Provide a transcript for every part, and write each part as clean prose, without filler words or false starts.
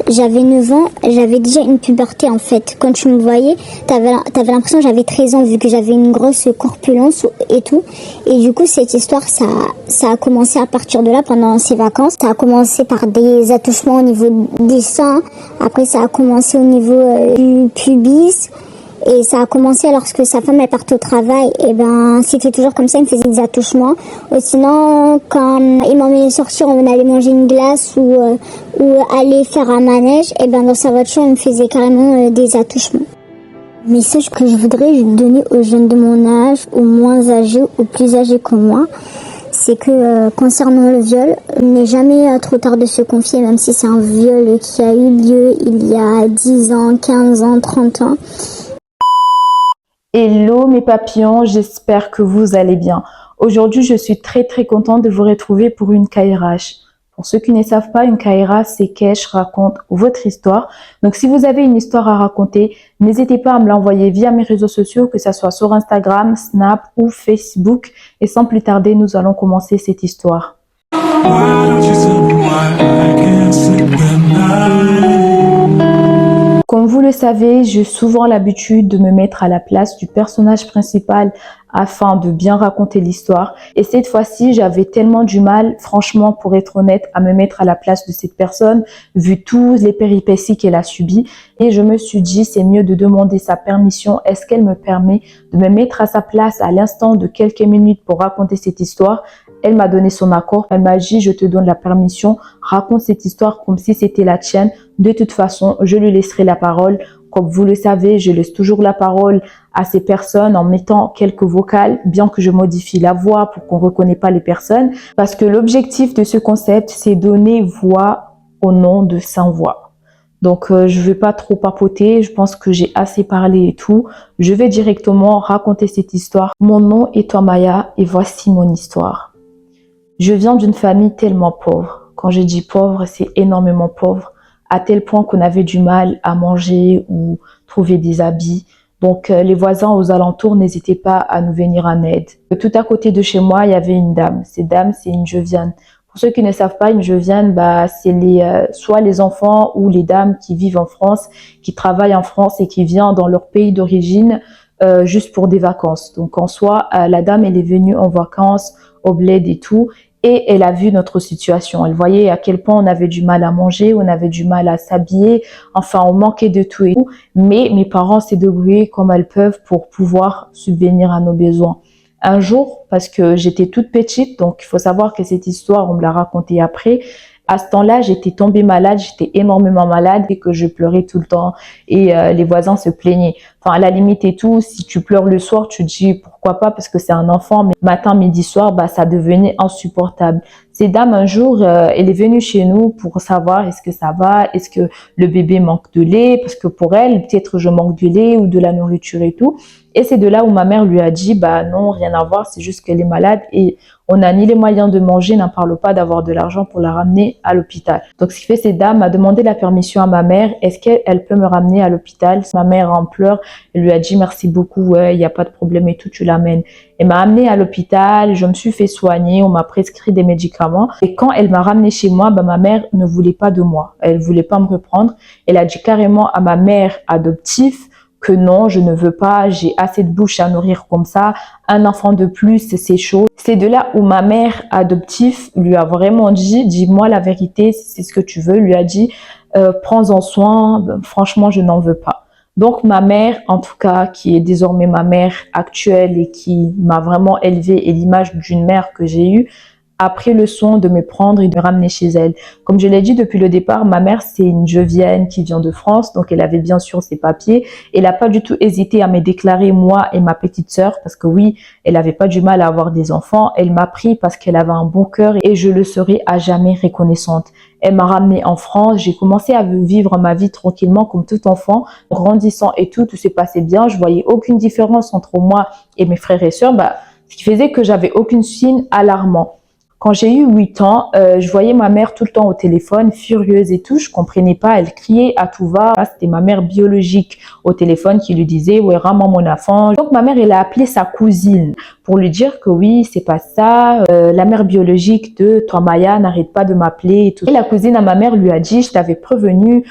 J'avais 9 ans, j'avais déjà une puberté en fait. Quand tu me voyais, t'avais l'impression que j'avais 13 ans vu que j'avais une grosse corpulence et tout. Et du coup, cette histoire, ça a commencé à partir de là pendant ces vacances. Ça a commencé par des attouchements au niveau des seins. Après, ça a commencé au niveau du pubis. Et ça a commencé lorsque sa femme elle partait au travail. Et ben c'était toujours comme ça, il me faisait des attouchements. Ou sinon, quand il m'emmenait sortir, on allait manger une glace ou aller faire un manège. Et ben dans sa voiture, il me faisait carrément des attouchements. Le message que je voudrais donner aux jeunes de mon âge, aux moins âgés, aux plus âgés que moi, c'est que concernant le viol, il n'est jamais trop tard de se confier, même si c'est un viol qui a eu lieu il y a 10 ans, 15 ans, 30 ans. Hello mes papillons, j'espère que vous allez bien. Aujourd'hui, je suis très contente de vous retrouver pour une KRH. Pour ceux qui ne savent pas, une KRH, c'est Kesh raconte votre histoire. Donc si vous avez une histoire à raconter, n'hésitez pas à me l'envoyer via mes réseaux sociaux, que ce soit sur Instagram, Snap ou Facebook. Et sans plus tarder, nous allons commencer cette histoire. Comme vous le savez, j'ai souvent l'habitude de me mettre à la place du personnage principal afin de bien raconter l'histoire. Et cette fois-ci, j'avais tellement du mal, franchement, pour être honnête, à me mettre à la place de cette personne, vu toutes les péripéties qu'elle a subies. Et je me suis dit, c'est mieux de demander sa permission. Est-ce qu'elle me permet de me mettre à sa place à l'instant de quelques minutes pour raconter cette histoire? Elle m'a donné son accord. Elle m'a dit, je te donne la permission, raconte cette histoire comme si c'était la tienne. De toute façon, je lui laisserai la parole. Comme vous le savez, je laisse toujours la parole à ces personnes en mettant quelques vocales, bien que je modifie la voix pour qu'on ne reconnaisse pas les personnes. Parce que l'objectif de ce concept, c'est donner voix au nom de sans voix. Donc, je ne vais pas trop papoter. Je pense que j'ai assez parlé et tout. Je vais directement raconter cette histoire. Mon nom est Maya et voici mon histoire. Je viens d'une famille tellement pauvre. Quand je dis pauvre, c'est énormément pauvre, à tel point qu'on avait du mal à manger ou trouver des habits. Donc, les voisins aux alentours n'hésitaient pas à nous venir en aide. Tout à côté de chez moi, il y avait une dame. Cette dame, c'est une Joviane. Pour ceux qui ne savent pas, une Joviane, c'est soit les enfants ou les dames qui vivent en France, qui travaillent en France et qui viennent dans leur pays d'origine juste pour des vacances. Donc, en soi, la dame, elle est venue en vacances au bled et tout. Et elle a vu notre situation. Elle voyait à quel point on avait du mal à manger, on avait du mal à s'habiller. Enfin, on manquait de tout et tout. Mais mes parents s'est débrouillés comme elles peuvent pour pouvoir subvenir à nos besoins. Un jour, parce que j'étais toute petite, donc il faut savoir que cette histoire, on me l'a racontée après. À ce temps-là, j'étais tombée malade, j'étais énormément malade et que je pleurais tout le temps et les voisins se plaignaient. Enfin, à la limite et tout, si tu pleures le soir, tu te dis pourquoi pas parce que c'est un enfant, mais matin, midi, soir, ça devenait insupportable. Cette dame, un jour, elle est venue chez nous pour savoir est-ce que ça va, est-ce que le bébé manque de lait, parce que pour elle, peut-être je manque de lait ou de la nourriture et tout. Et c'est de là où ma mère lui a dit, non, rien à voir, c'est juste qu'elle est malade et on n'a ni les moyens de manger, n'en parle pas d'avoir de l'argent pour la ramener à l'hôpital. Donc, ce qui fait, cette dame a demandé la permission à ma mère. Est-ce qu'elle peut me ramener à l'hôpital? Ma mère en pleurs. Elle lui a dit merci beaucoup, ouais, il n'y a pas de problème et tout, tu l'amènes. Elle m'a amenée à l'hôpital, je me suis fait soigner, on m'a prescrit des médicaments. Et quand elle m'a ramenée chez moi, ma mère ne voulait pas de moi. Elle voulait pas me reprendre. Elle a dit carrément à ma mère adoptive que non, je ne veux pas, j'ai assez de bouche à nourrir comme ça, un enfant de plus, c'est chaud. C'est de là où ma mère adoptive lui a vraiment dit, dis-moi la vérité, si c'est ce que tu veux, lui a dit, prends-en soin, franchement, je n'en veux pas. Donc ma mère, en tout cas, qui est désormais ma mère actuelle et qui m'a vraiment élevée et l'image d'une mère que j'ai eue, a pris le soin de me prendre et de me ramener chez elle. Comme je l'ai dit depuis le départ, ma mère, c'est une Jovienne qui vient de France, donc elle avait bien sûr ses papiers. Elle n'a pas du tout hésité à me déclarer, moi et ma petite sœur, parce que oui, elle n'avait pas du mal à avoir des enfants. Elle m'a pris parce qu'elle avait un bon cœur et je le serai à jamais reconnaissante. Elle m'a ramenée en France, j'ai commencé à vivre ma vie tranquillement comme tout enfant, grandissant et tout s'est passé bien. Je voyais aucune différence entre moi et mes frères et sœurs, ce qui faisait que j'avais aucune signe alarmant. Quand j'ai eu 8 ans, je voyais ma mère tout le temps au téléphone, furieuse et tout. Je comprenais pas, elle criait à tout va. C'était ma mère biologique au téléphone qui lui disait ouais, rends-moi mon enfant. Donc ma mère, elle a appelé sa cousine pour lui dire que oui, c'est pas ça. La mère biologique de toi Maya n'arrête pas de m'appeler et tout. Et la cousine à ma mère lui a dit je t'avais prévenu.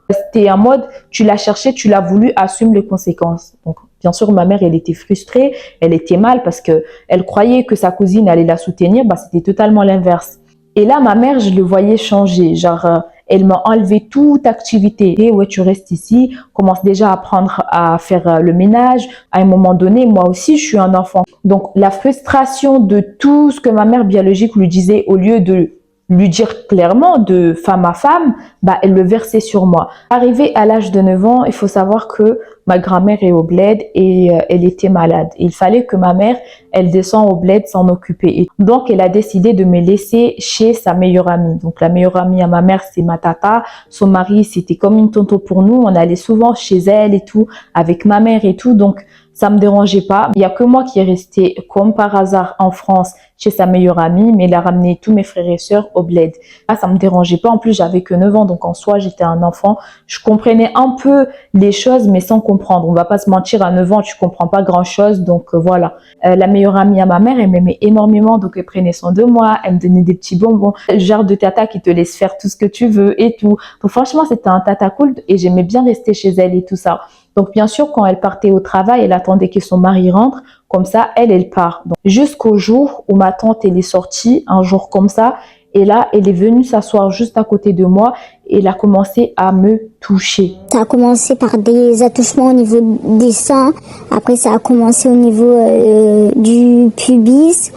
C'était en mode, tu l'as cherché, tu l'as voulu, assume les conséquences. Donc, bien sûr, ma mère, elle était frustrée, elle était mal parce que elle croyait que sa cousine allait la soutenir. Bah, c'était totalement l'inverse. Et là, ma mère, je le voyais changer. Genre, elle m'a enlevé toute activité. Et ouais, tu restes ici, commence déjà à apprendre à faire le ménage. À un moment donné, moi aussi, je suis un enfant. Donc, la frustration de tout ce que ma mère biologique lui disait, au lieu de lui dire clairement de femme à femme, bah, elle le versait sur moi. Arrivé à l'âge de 9 ans, il faut savoir que ma grand-mère est au bled et elle était malade. Il fallait que ma mère, elle descende au bled s'en occuper. Et donc, elle a décidé de me laisser chez sa meilleure amie. Donc, la meilleure amie à ma mère, c'est ma tata. Son mari, c'était comme une tonto pour nous. On allait souvent chez elle et tout, avec ma mère et tout. Donc, ça me dérangeait pas. Il y a que moi qui est resté comme par hasard en France chez sa meilleure amie, mais elle a ramené tous mes frères et sœurs au bled. Là, ça me dérangeait pas. En plus, j'avais que 9 ans, donc en soi, j'étais un enfant. Je comprenais un peu les choses, mais sans comprendre. On va pas se mentir, à 9 ans, tu comprends pas grand chose, donc voilà. La meilleure amie à ma mère, elle m'aimait énormément, donc elle prenait soin de moi, elle me donnait des petits bonbons, le genre de tata qui te laisse faire tout ce que tu veux et tout. Donc franchement, c'était un tata cool et j'aimais bien rester chez elle et tout ça. Donc, bien sûr, quand elle partait au travail, elle attendait que son mari rentre. Comme ça, elle part. Donc, jusqu'au jour où ma tante, elle est sortie, un jour comme ça. Et là, elle est venue s'asseoir juste à côté de moi et elle a commencé à me toucher. Ça a commencé par des attouchements au niveau des seins. Après, ça a commencé au niveau du pubis.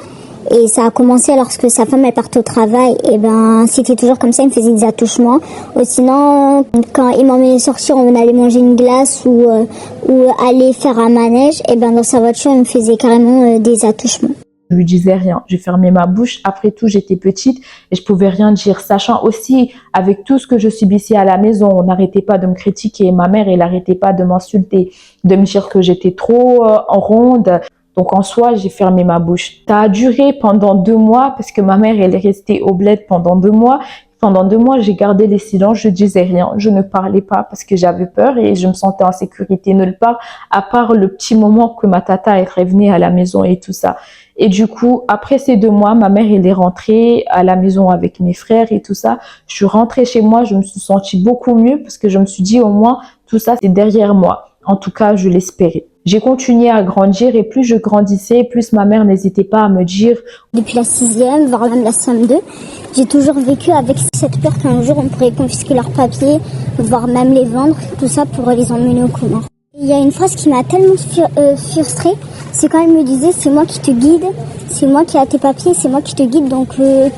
Et ça a commencé lorsque sa femme elle partait au travail. Et ben c'était toujours comme ça, il me faisait des attouchements. Ou sinon, quand il m'emmenait sortir, on allait manger une glace ou aller faire un manège. Et ben dans sa voiture, il me faisait carrément des attouchements. Je lui disais rien, je fermais ma bouche. Après tout, j'étais petite et je pouvais rien dire. Sachant aussi, avec tout ce que je subissais à la maison, on n'arrêtait pas de me critiquer. Ma mère, elle n'arrêtait pas de m'insulter, de me dire que j'étais trop en ronde. Donc, en soi, j'ai fermé ma bouche. Ça a duré pendant 2 mois parce que ma mère, elle est restée au bled pendant 2 mois. Pendant 2 mois, j'ai gardé les silences, je disais rien, je ne parlais pas parce que j'avais peur et je me sentais en sécurité nulle part, à part le petit moment que ma tata est revenue à la maison et tout ça. Et du coup, après ces 2 mois, ma mère, elle est rentrée à la maison avec mes frères et tout ça. Je suis rentrée chez moi, je me suis sentie beaucoup mieux parce que je me suis dit au moins, tout ça, c'est derrière moi. En tout cas, je l'espérais. J'ai continué à grandir et plus je grandissais, plus ma mère n'hésitait pas à me dire. Depuis la 6e, voire même la CM2, j'ai toujours vécu avec cette peur qu'un jour on pourrait confisquer leurs papiers, voire même les vendre, tout ça pour les emmener au commun. Il y a une phrase qui m'a tellement frustrée, c'est quand elle me disait c'est moi qui te guide, c'est moi qui ai tes papiers, c'est moi qui te guide, donc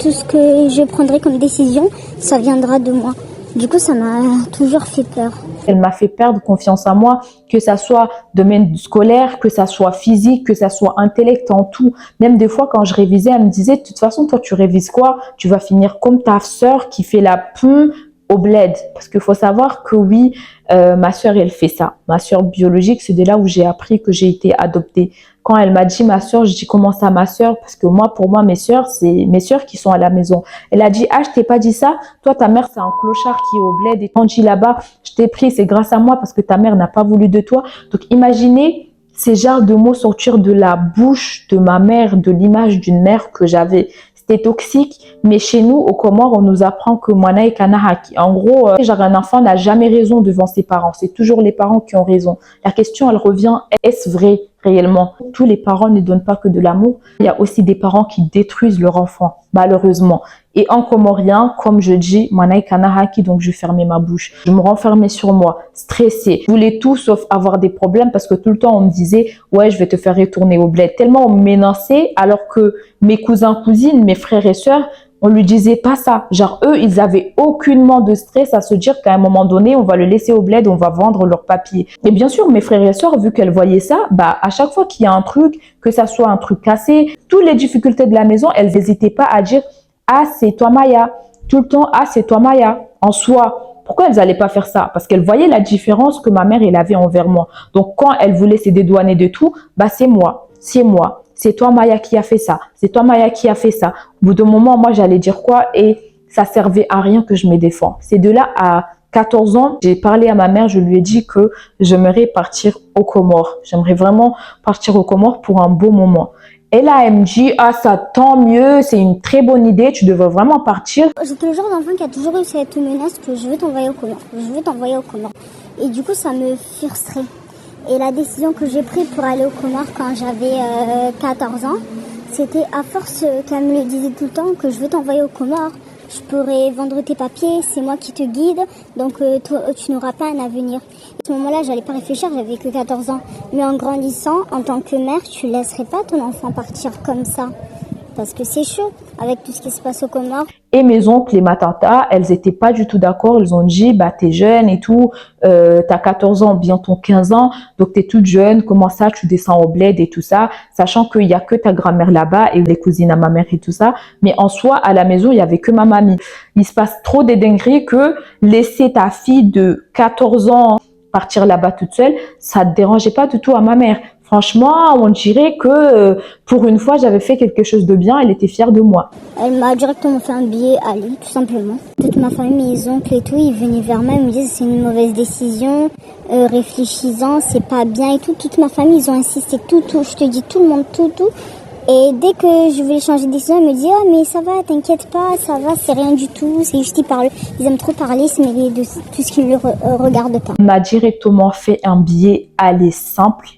tout ce que je prendrai comme décision, ça viendra de moi. Du coup, ça m'a toujours fait peur. Elle m'a fait perdre confiance en moi, que ça soit domaine scolaire, que ça soit physique, que ça soit intellect, en tout. Même des fois, quand je révisais, elle me disait, de toute façon, toi, tu révises quoi? Tu vas finir comme ta sœur qui fait la pum au bled. Parce qu'il faut savoir que oui, ma sœur, elle fait ça. Ma sœur biologique, c'est de là où j'ai appris que j'ai été adoptée. Quand elle m'a dit ma sœur, je dis comment ça ma sœur? Parce que moi, pour moi, mes sœurs, c'est mes sœurs qui sont à la maison. Elle a dit, ah, je t'ai pas dit ça. Toi, ta mère, c'est un clochard qui est au bled. Et quand je dis là-bas, je t'ai pris, c'est grâce à moi parce que ta mère n'a pas voulu de toi. Donc, imaginez ces genres de mots sortir de la bouche de ma mère, de l'image d'une mère que j'avais. C'était toxique, mais chez nous, au Comores, on nous apprend que Mwana et Kanahaki. En gros, genre un enfant n'a jamais raison devant ses parents. C'est toujours les parents qui ont raison. La question, elle revient, est-ce vrai réellement? Tous les parents ne donnent pas que de l'amour. Il y a aussi des parents qui détruisent leur enfant, malheureusement. Et en comorien, comme je dis, Mwana et Kanahaki, donc je fermais ma bouche. Je me renfermais sur moi, stressée. Je voulais tout sauf avoir des problèmes parce que tout le temps, on me disait, ouais, je vais te faire retourner au bled. Tellement on me menaçait alors que mes cousins, cousines, mes frères et sœurs, on lui disait pas ça. Genre, eux, ils avaient aucunement de stress à se dire qu'à un moment donné, on va le laisser au bled, on va vendre leurs papiers. Et bien sûr, mes frères et sœurs, vu qu'elles voyaient ça, bah, à chaque fois qu'il y a un truc, que ça soit un truc cassé, toutes les difficultés de la maison, elles n'hésitaient pas à dire, ah, c'est toi Maya. Tout le temps, ah, c'est toi Maya. En soi, Pourquoi elles n'allaient pas faire ça? Parce qu'elles voyaient la différence que ma mère elle avait envers moi. Donc quand elle voulait se dédouaner de tout, bah c'est moi, c'est toi Maya qui a fait ça, c'est toi Maya qui a fait ça. Au bout d'un moment, moi j'allais dire quoi et ça servait à rien que je me défends. C'est de là à 14 ans, j'ai parlé à ma mère, je lui ai dit que j'aimerais partir aux Comores. J'aimerais vraiment partir aux Comores pour un beau moment. Et là, elle me dit, ah, ça, tant mieux, c'est une très bonne idée, tu devrais vraiment partir. J'étais le genre d'enfant qui a toujours eu cette menace que je veux t'envoyer aux Comores, je veux t'envoyer aux Comores. Et du coup, ça me frustrait. Et la décision que j'ai prise pour aller aux Comores quand j'avais 14 ans, c'était à force qu'elle me le disait tout le temps que je veux t'envoyer aux Comores. Je pourrais vendre tes papiers, c'est moi qui te guide, donc toi, tu n'auras pas un avenir. À ce moment-là, j'allais pas réfléchir, j'avais que 14 ans. Mais en grandissant, en tant que mère, tu laisserais pas ton enfant partir comme ça. Parce que c'est chaud, avec tout ce qui se passe aux Comores. Et mes oncles et ma tata, elles étaient pas du tout d'accord. Ils ont dit, bah, t'es jeune et tout, t'as 14 ans, bientôt 15 ans, donc t'es toute jeune, comment ça, tu descends au bled et tout ça, sachant qu'il y a que ta grand-mère là-bas et les cousines à ma mère et tout ça. Mais en soi, à la maison, il y avait que ma mamie. Il se passe trop des dingueries que laisser ta fille de 14 ans partir là-bas toute seule, ça ne dérangeait pas du tout à ma mère. Franchement, on dirait que pour une fois, j'avais fait quelque chose de bien, elle était fière de moi. Elle m'a directement fait un billet à Lille, tout simplement. Toute ma famille, mes oncles et tout, ils venaient vers moi, ils me disaient c'est une mauvaise décision, réfléchis-en, c'est pas bien et tout. Toute ma famille, ils ont insisté, tout, je te dis tout le monde, tout. Et dès que je voulais changer de décision, ils me disaient oh mais ça va, t'inquiète pas, ça va, c'est rien du tout, c'est juste ils aiment trop parler, se mêler de tout ce qui ne le regarde pas. On m'a directement fait un billet aller simple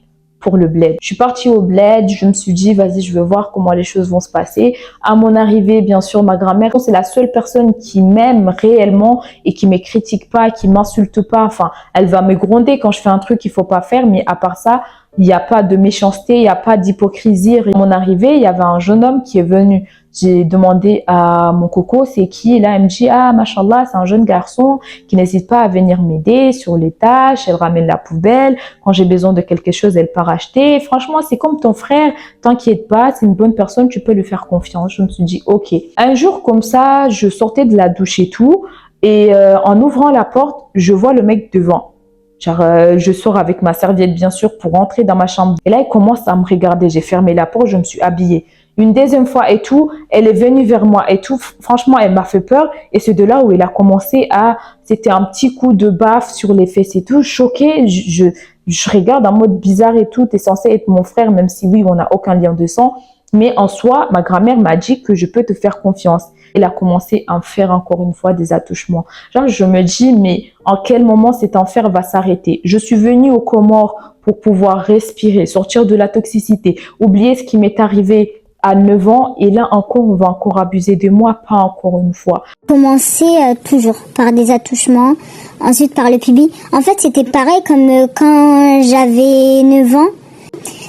pour le bled. Je suis partie au bled, je me suis dit, vas-y, je veux voir comment les choses vont se passer. À mon arrivée, bien sûr, ma grand-mère, c'est la seule personne qui m'aime réellement et qui me critique pas, qui m'insulte pas. Enfin, elle va me gronder quand je fais un truc qu'il faut pas faire, mais à part ça, il n'y a pas de méchanceté, il n'y a pas d'hypocrisie. À mon arrivée, il y avait un jeune homme qui est venu. J'ai demandé à mon coco, c'est qui? Et là, elle me dit, ah, machallah, c'est un jeune garçon qui n'hésite pas à venir m'aider sur les tâches. Elle ramène la poubelle. Quand j'ai besoin de quelque chose, elle part acheter. Franchement, c'est comme ton frère. T'inquiète pas, c'est une bonne personne, tu peux lui faire confiance. Je me suis dit, ok. Un jour comme ça, je sortais de la douche et tout. Et en ouvrant la porte, je vois le mec devant. Genre, je sors avec ma serviette, bien sûr, pour rentrer dans ma chambre. Et là, il commence à me regarder. J'ai fermé la porte, je me suis habillée. Une deuxième fois et tout, elle est venue vers moi et tout. Franchement, elle m'a fait peur. Et c'est de là où elle a commencé à... C'était un petit coup de baffe sur les fesses et tout. Choquée, je regarde en mode bizarre et tout. T'es censé être mon frère, même si oui, on n'a aucun lien de sang. Mais en soi, ma grand-mère m'a dit que je peux te faire confiance. Elle a commencé à me faire encore une fois des attouchements. Genre, je me dis, mais en quel moment cet enfer va s'arrêter? Je suis venue aux Comores pour pouvoir respirer, sortir de la toxicité, oublier ce qui m'est arrivé à 9 ans et là encore, on va encore abuser de moi, pas encore une fois. Commencer toujours par des attouchements, ensuite par le pubis. En fait, c'était pareil comme quand j'avais 9 ans.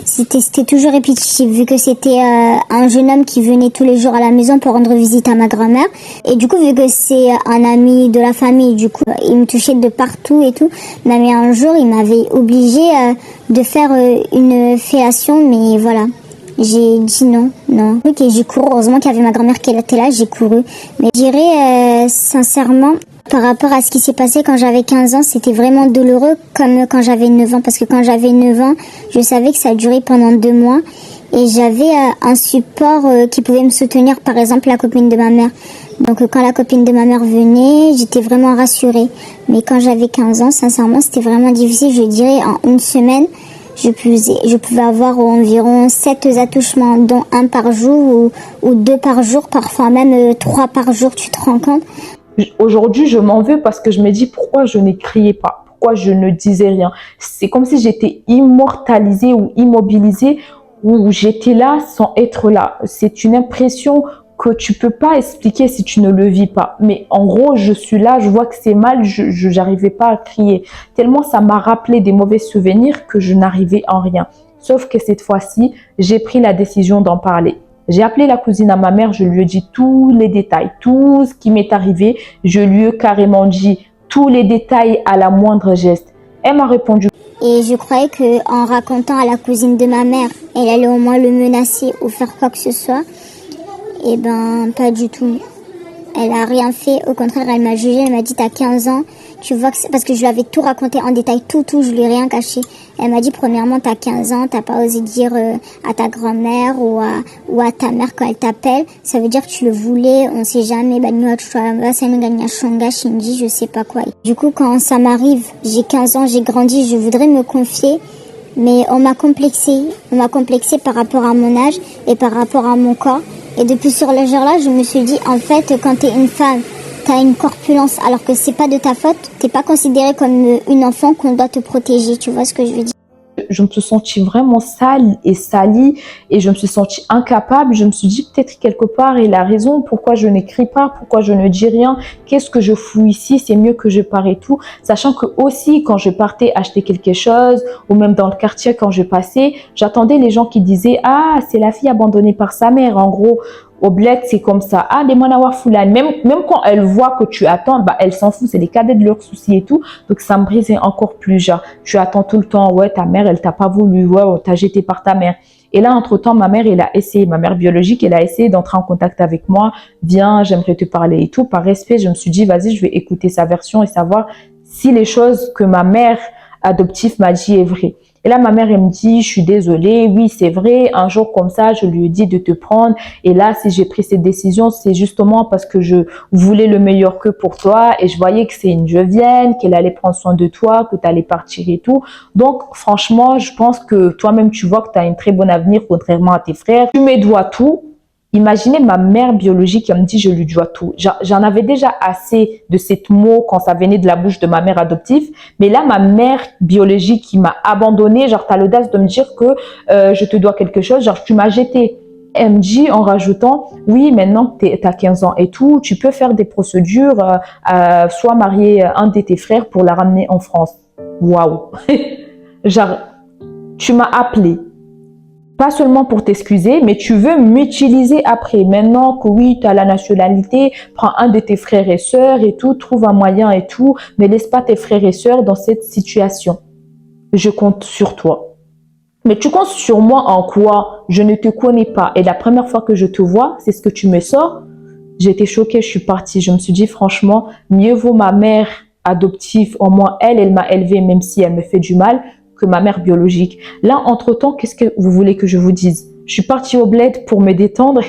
C'était toujours répétitif vu que c'était un jeune homme qui venait tous les jours à la maison pour rendre visite à ma grand-mère. Et du coup, vu que c'est un ami de la famille, du coup, il me touchait de partout et tout. Mais un jour, il m'avait obligé de faire une fellation, mais voilà. J'ai dit non. Ok, j'ai couru. Heureusement qu'il y avait ma grand-mère qui était là, j'ai couru. Mais je dirais sincèrement, par rapport à ce qui s'est passé quand j'avais 15 ans, c'était vraiment douloureux comme quand j'avais 9 ans. Parce que quand j'avais 9 ans, je savais que ça durait pendant 2 mois. Et j'avais un support qui pouvait me soutenir, par exemple la copine de ma mère. Donc quand la copine de ma mère venait, j'étais vraiment rassurée. Mais quand j'avais 15 ans, sincèrement, c'était vraiment difficile. Je dirais en une semaine, je pouvais avoir environ 7 attouchements, dont 1 par jour ou 2 par jour, parfois même 3 par jour, tu te rends compte? Aujourd'hui, je m'en veux parce que je me dis pourquoi je ne criais pas, pourquoi je ne disais rien. C'est comme si j'étais immortalisée ou immobilisée, ou j'étais là sans être là. C'est une impression que tu peux pas expliquer si tu ne le vis pas. Mais en gros, je suis là, je vois que c'est mal, je n'arrivais pas à crier. Tellement ça m'a rappelé des mauvais souvenirs que je n'arrivais en rien. Sauf que cette fois-ci, j'ai pris la décision d'en parler. J'ai appelé la cousine à ma mère, je lui ai dit tous les détails, tout ce qui m'est arrivé. Je lui ai carrément dit tous les détails à la moindre geste. Elle m'a répondu. Et je croyais qu'en racontant à la cousine de ma mère, elle allait au moins le menacer ou faire quoi que ce soit. Eh ben, pas du tout. elle a rien fait. Au contraire, elle m'a jugée, elle m'a dit t'as 15 ans, tu vois que c'est... Parce que je lui avais tout raconté en détail, tout, je lui ai rien caché. Elle m'a dit premièrement t'as 15 ans, t'as pas osé dire à ta grand-mère ou à ta mère quand elle t'appelle. Ça veut dire que tu le voulais, on sait jamais, je sais pas quoi. Du coup, quand ça m'arrive, j'ai 15 ans, j'ai grandi, je voudrais me confier. Mais on m'a complexée par rapport à mon âge et par rapport à mon corps. Et depuis ce jour-là, je me suis dit, en fait, quand t'es une femme, t'as une corpulence, alors que c'est pas de ta faute, t'es pas considérée comme une enfant qu'on doit te protéger, tu vois ce que je veux dire? Je me suis sentie vraiment sale et salie et je me suis sentie incapable. Je me suis dit peut-être quelque part il a raison, pourquoi je n'écris pas, pourquoi je ne dis rien, qu'est-ce que je fous ici, c'est mieux que je pars et tout. Sachant que aussi quand je partais acheter quelque chose ou même dans le quartier quand je passais, j'attendais les gens qui disaient « Ah, c'est la fille abandonnée par sa mère » en gros. Au bled, c'est comme ça. Ah, les manawar foulane. Même quand elle voit que tu attends, bah, elle s'en fout. C'est les cadets de leurs soucis et tout. Donc, ça me brisait encore plus. Genre, tu attends tout le temps. Ouais, ta mère, elle t'a pas voulu. Ouais, on t'a jeté par ta mère. Et là, entre-temps, ma mère, ma mère biologique, elle a essayé d'entrer en contact avec moi. Viens, j'aimerais te parler et tout. Par respect, je me suis dit, vas-y, je vais écouter sa version et savoir si les choses que ma mère adoptive m'a dit est vraies. Et là, ma mère, elle me dit, je suis désolée, oui, c'est vrai, un jour comme ça, je lui ai dit de te prendre. Et là, si j'ai pris cette décision, c'est justement parce que je voulais le meilleur que pour toi. Et je voyais que c'est une Jovienne, qu'elle allait prendre soin de toi, que tu allais partir et tout. Donc, franchement, je pense que toi-même, tu vois que tu as un très bon avenir, contrairement à tes frères. Tu me dois tout. Imaginez ma mère biologique qui me dit je lui dois tout. J'en avais déjà assez de ces mots quand ça venait de la bouche de ma mère adoptive. Mais là, ma mère biologique qui m'a abandonnée, genre t'as l'audace de me dire que je te dois quelque chose, genre tu m'as jeté. Elle me dit en rajoutant, oui, maintenant que t'as 15 ans et tout, tu peux faire des procédures, soit marier un de tes frères pour la ramener en France. Waouh. Genre, tu m'as appelé. Pas seulement pour t'excuser, mais tu veux m'utiliser après. Maintenant que oui, tu as la nationalité, prends un de tes frères et sœurs et tout, trouve un moyen et tout, mais laisse pas tes frères et sœurs dans cette situation. Je compte sur toi. Mais tu comptes sur moi en quoi? Je ne te connais pas. Et la première fois que je te vois, c'est ce que tu me sors. J'étais choquée, je suis partie. Je me suis dit, franchement, mieux vaut ma mère adoptive. Au moins, elle m'a élevée, même si elle me fait du mal, que ma mère biologique. Là, entre-temps, qu'est-ce que vous voulez que je vous dise? Je suis partie au bled pour me détendre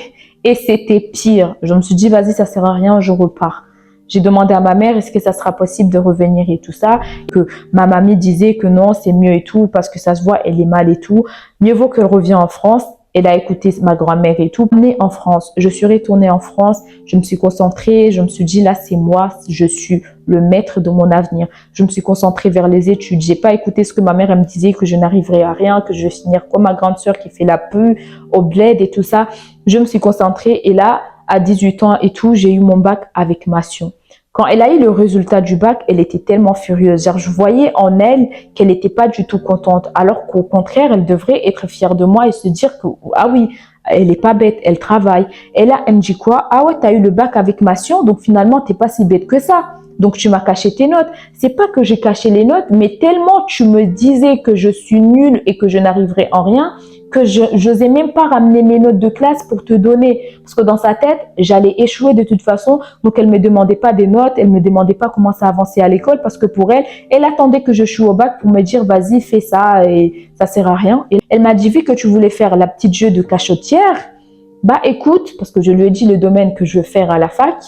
et c'était pire. Je me suis dit, vas-y, ça sert à rien, je repars. J'ai demandé à ma mère, est-ce que ça sera possible de revenir et tout ça? Que ma mamie disait que non, c'est mieux et tout, parce que ça se voit, elle est mal et tout. Mieux vaut qu'elle revienne en France. Elle a écouté ma grand-mère et tout. Née en France. Je suis retournée en France. Je me suis concentrée. Je me suis dit, là, c'est moi. Je suis le maître de mon avenir. Je me suis concentrée vers les études. J'ai pas écouté ce que ma mère, elle me disait, que je n'arriverais à rien, que je vais finir comme ma grande sœur qui fait la pue au bled et tout ça. Je me suis concentrée. Et là, à 18 ans et tout, j'ai eu mon bac avec mention. Quand elle a eu le résultat du bac, elle était tellement furieuse. Genre, je voyais en elle qu'elle n'était pas du tout contente. Alors qu'au contraire, elle devrait être fière de moi et se dire que, ah oui, elle est pas bête, elle travaille. Et là, elle me dit quoi? Ah ouais, t'as eu le bac avec mention, donc finalement, t'es pas si bête que ça. Donc, tu m'as caché tes notes. C'est pas que j'ai caché les notes, mais tellement tu me disais que je suis nulle et que je n'arriverai en rien, que je n'osais même pas ramener mes notes de classe pour te donner. Parce que dans sa tête, j'allais échouer de toute façon. Donc, elle me demandait pas des notes, elle me demandait pas comment ça avançait à l'école parce que pour elle, elle attendait que je choue au bac pour me dire, vas-y, fais ça et ça sert à rien. Et elle m'a dit, vu que tu voulais faire la petite jeu de cachotière, bah écoute, parce que je lui ai dit le domaine que je veux faire à la fac,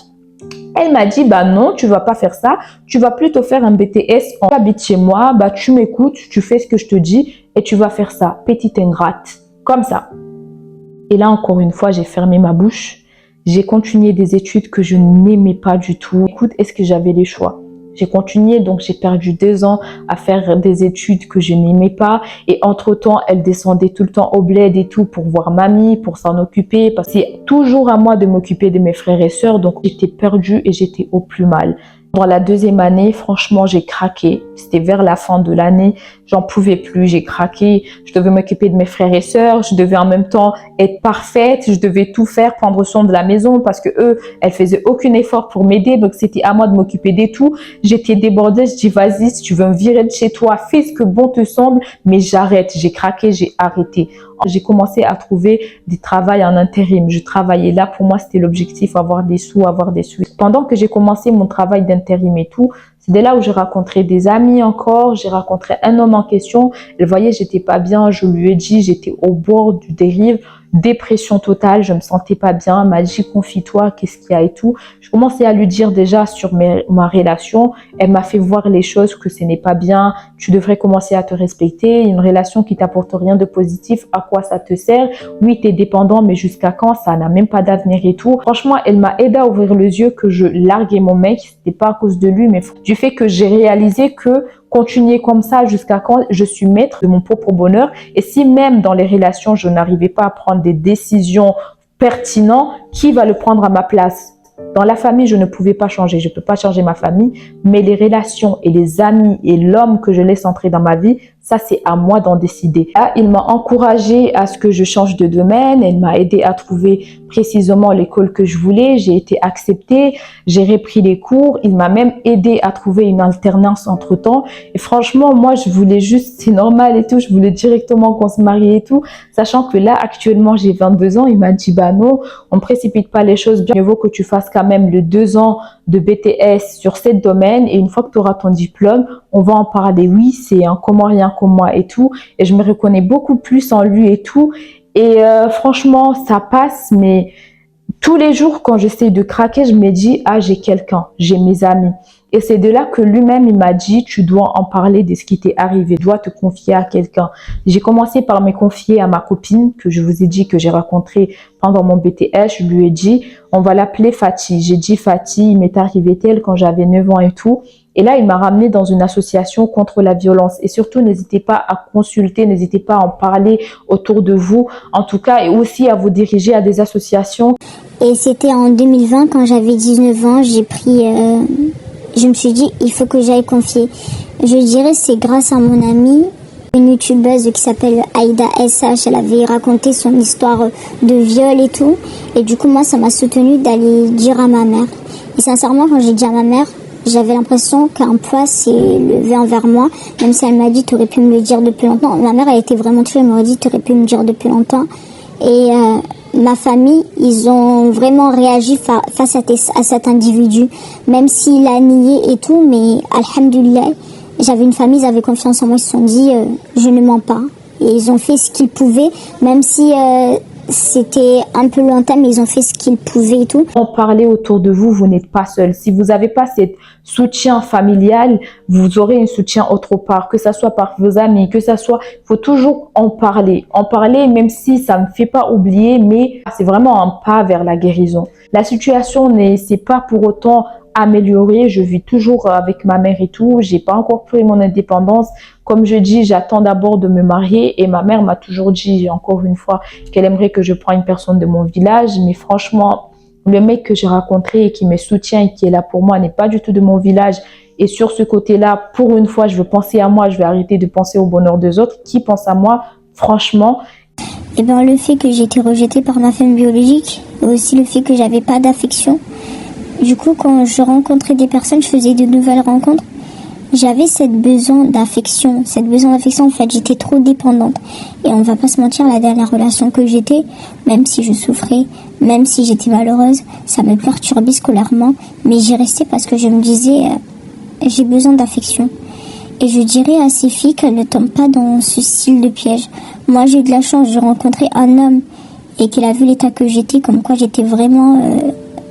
elle m'a dit, bah non, tu vas pas faire ça. Tu vas plutôt faire un BTS. On habite chez moi, bah tu m'écoutes, tu fais ce que je te dis et tu vas faire ça. Petite ingrate. Comme ça. Et là, encore une fois, j'ai fermé ma bouche. J'ai continué des études que je n'aimais pas du tout. Écoute, est-ce que j'avais les choix? J'ai continué, donc j'ai perdu 2 ans à faire des études que je n'aimais pas. Et entre-temps, elle descendait tout le temps au bled et tout pour voir mamie, pour s'en occuper. Parce que c'est toujours à moi de m'occuper de mes frères et sœurs. Donc j'étais perdue et j'étais au plus mal. Dans la 2e année, franchement, j'ai craqué. C'était vers la fin de l'année. j'en pouvais plus, j'ai craqué. Je devais m'occuper de mes frères et sœurs, je devais en même temps être parfaite, je devais tout faire, prendre soin de la maison parce que eux, elles faisaient aucun effort pour m'aider, donc c'était à moi de m'occuper de tout. J'étais débordée, je dis vas-y, si tu veux me virer de chez toi, fais ce que bon te semble, mais j'arrête. J'ai craqué, j'ai arrêté. J'ai commencé à trouver des travails en intérim. Je travaillais là, pour moi, c'était l'objectif, avoir des sous. Pendant que j'ai commencé mon travail d'intérim et tout, c'est de là où j'ai rencontré des amis encore, j'ai rencontré un homme en question. Elle voyait, j'étais pas bien, je lui ai dit, j'étais au bord du dérive, dépression totale, je me sentais pas bien. Elle m'a dit, confie-toi, qu'est-ce qu'il y a et tout. Je commençais à lui dire déjà sur ma relation. Elle m'a fait voir les choses que ce n'est pas bien. Tu devrais commencer à te respecter. Une relation qui t'apporte rien de positif, à quoi ça te sert? Oui, t'es dépendant, mais jusqu'à quand? Ça n'a même pas d'avenir et tout. Franchement, elle m'a aidé à ouvrir les yeux que je larguais mon mec. C'était pas à cause de lui, mais du fait que j'ai réalisé que continuer comme ça jusqu'à quand je suis maître de mon propre bonheur. Et si même dans les relations, je n'arrivais pas à prendre des décisions pertinentes, qui va le prendre à ma place? Dans la famille, je ne pouvais pas changer. Je ne peux pas changer ma famille, mais les relations et les amis et l'homme que je laisse entrer dans ma vie, ça, c'est à moi d'en décider. Là, il m'a encouragée à ce que je change de domaine. Elle m'a aidé à trouver précisément l'école que je voulais. J'ai été acceptée. J'ai repris les cours. Il m'a même aidé à trouver une alternance entre-temps. Et franchement, moi, je voulais juste, c'est normal et tout. Je voulais directement qu'on se marie et tout. Sachant que là, actuellement, j'ai 22 ans. Il m'a dit, bah non, on ne précipite pas les choses. Mieux vaut que tu fasses quand même le 2 ans de BTS sur ce domaine. Et une fois que tu auras ton diplôme, on va en parler. Oui, c'est un comment rien comme moi et tout. Et je me reconnais beaucoup plus en lui et tout. Et franchement, ça passe. Mais tous les jours, quand j'essaie de craquer, je me dis, ah, j'ai quelqu'un, j'ai mes amis. Et c'est de là que lui-même, il m'a dit, tu dois en parler de ce qui t'est arrivé, tu dois te confier à quelqu'un. J'ai commencé par me confier à ma copine, que je vous ai dit que j'ai rencontrée pendant mon BTS. Je lui ai dit, on va l'appeler Fatih. J'ai dit Fatih, il m'est arrivé tel quand j'avais 9 ans et tout. Et là, il m'a ramené dans une association contre la violence. Et surtout, n'hésitez pas à consulter, n'hésitez pas à en parler autour de vous, en tout cas, et aussi à vous diriger à des associations. Et c'était en 2020, quand j'avais 19 ans, je me suis dit, il faut que j'aille confier. Je dirais, c'est grâce à mon amie, une youtubeuse qui s'appelle Aïda SH. Elle avait raconté son histoire de viol et tout. Et du coup, moi, ça m'a soutenue d'aller dire à ma mère. Et sincèrement, quand j'ai dit à ma mère, j'avais l'impression qu'un poids s'est levé envers moi, même si elle m'a dit, tu aurais pu me le dire depuis longtemps. Ma mère, elle était vraiment touchée, elle m'aurait dit, tu aurais pu me le dire depuis longtemps. Et ma famille, ils ont vraiment réagi face à cet individu, même s'il a nié et tout, mais alhamdoulilah, j'avais une famille, ils avaient confiance en moi, ils se sont dit, je ne mens pas. Et ils ont fait ce qu'ils pouvaient, même si c'était un peu lointain, mais ils ont fait ce qu'ils pouvaient et tout. En parler autour de vous, vous n'êtes pas seul. Si vous n'avez pas cet soutien familial, vous aurez un soutien autre part, que ça soit par vos amis, que ça soit, il faut toujours en parler. En parler, même si ça me fait pas oublier, mais c'est vraiment un pas vers la guérison. La situation c'est pas pour autant améliorée. Je vis toujours avec ma mère et tout. J'ai pas encore pris mon indépendance. Comme je dis, j'attends d'abord de me marier et ma mère m'a toujours dit, encore une fois, qu'elle aimerait que je prenne une personne de mon village. Mais franchement, le mec que j'ai rencontré et qui me soutient et qui est là pour moi n'est pas du tout de mon village. Et sur ce côté-là, pour une fois, je veux penser à moi. Je vais arrêter de penser au bonheur des autres. Qui pense à moi, franchement? Eh ben, le fait que j'ai été rejetée par ma famille biologique, et aussi le fait que j'avais pas d'affection. Du coup, quand je rencontrais des personnes, je faisais de nouvelles rencontres. J'avais cette besoin d'affection. En fait, j'étais trop dépendante. Et on va pas se mentir, la dernière relation que j'étais, même si je souffrais, même si j'étais malheureuse, ça me perturbait scolairement. Mais j'y restais parce que je me disais, j'ai besoin d'affection. Et je dirais à ces filles qu'elles ne tombent pas dans ce style de piège. Moi, j'ai eu de la chance de rencontrer un homme et qu'il a vu l'état que j'étais, comme quoi j'étais vraiment...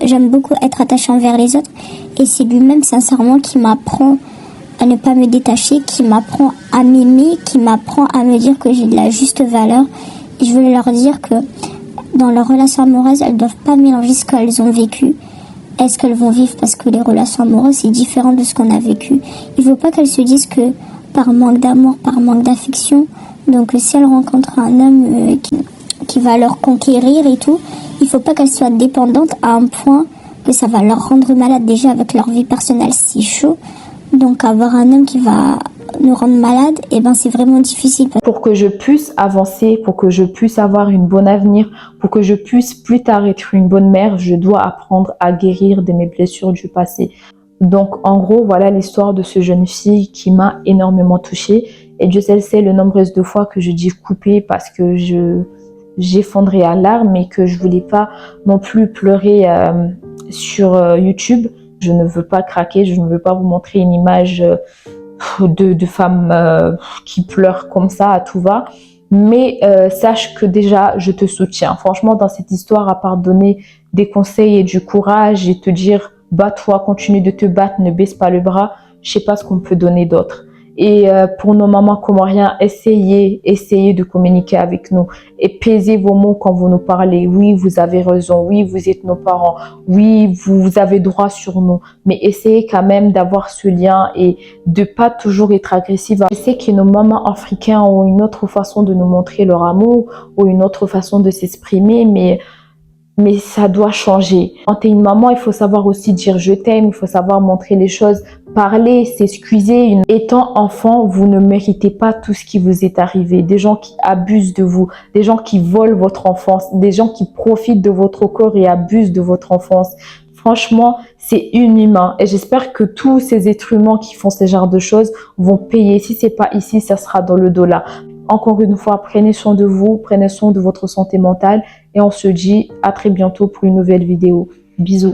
j'aime beaucoup être attachée envers les autres. Et c'est lui-même, sincèrement, qui m'apprend à ne pas me détacher, qui m'apprend à m'aimer, qui m'apprend à me dire que j'ai de la juste valeur. Et je voulais leur dire que dans leurs relations amoureuses, elles ne doivent pas mélanger ce qu'elles ont vécu et ce qu'elles vont vivre, parce que les relations amoureuses, c'est différent de ce qu'on a vécu. Il ne faut pas qu'elles se disent que par manque d'amour, par manque d'affection, donc si elles rencontrent un homme qui va leur conquérir et tout, il ne faut pas qu'elles soient dépendantes à un point que ça va leur rendre malade. Déjà avec leur vie personnelle, c'est chaud. Donc avoir un homme qui va nous rendre malades, et ben c'est vraiment difficile. Pour que je puisse avancer, pour que je puisse avoir une bonne avenir, pour que je puisse plus tard être une bonne mère, je dois apprendre à guérir de mes blessures du passé. Donc, en gros, voilà l'histoire de ce jeune fille qui m'a énormément touchée. Et Dieu seul sait le nombre de fois que je dis couper parce que j'effondrais à larmes et que je voulais pas non plus pleurer sur YouTube. Je ne veux pas craquer, je ne veux pas vous montrer une image de femmes qui pleurent comme ça à tout va. Mais sache que déjà, je te soutiens. Franchement, dans cette histoire, à part donner des conseils et du courage et te dire bats-toi, continue de te battre, ne baisse pas le bras, je sais pas ce qu'on peut donner d'autre. Et pour nos mamans comoriens, essayez de communiquer avec nous et pesez vos mots quand vous nous parlez. Oui, vous avez raison. Oui, vous êtes nos parents. Oui, vous avez droit sur nous. Mais essayez quand même d'avoir ce lien et de pas toujours être agressive. Je sais que nos mamans africaines ont une autre façon de nous montrer leur amour ou une autre façon de s'exprimer, mais ça doit changer. Quand t'es une maman, il faut savoir aussi dire je t'aime, il faut savoir montrer les choses, parler, s'excuser. Étant enfant, vous ne méritez pas tout ce qui vous est arrivé. Des gens qui abusent de vous, des gens qui volent votre enfance, des gens qui profitent de votre corps et abusent de votre enfance. Franchement, c'est inhumain et j'espère que tous ces êtres humains qui font ce genre de choses vont payer. Si c'est pas ici, ça sera dans le dollar. Encore une fois, prenez soin de vous, prenez soin de votre santé mentale et on se dit à très bientôt pour une nouvelle vidéo. Bisous.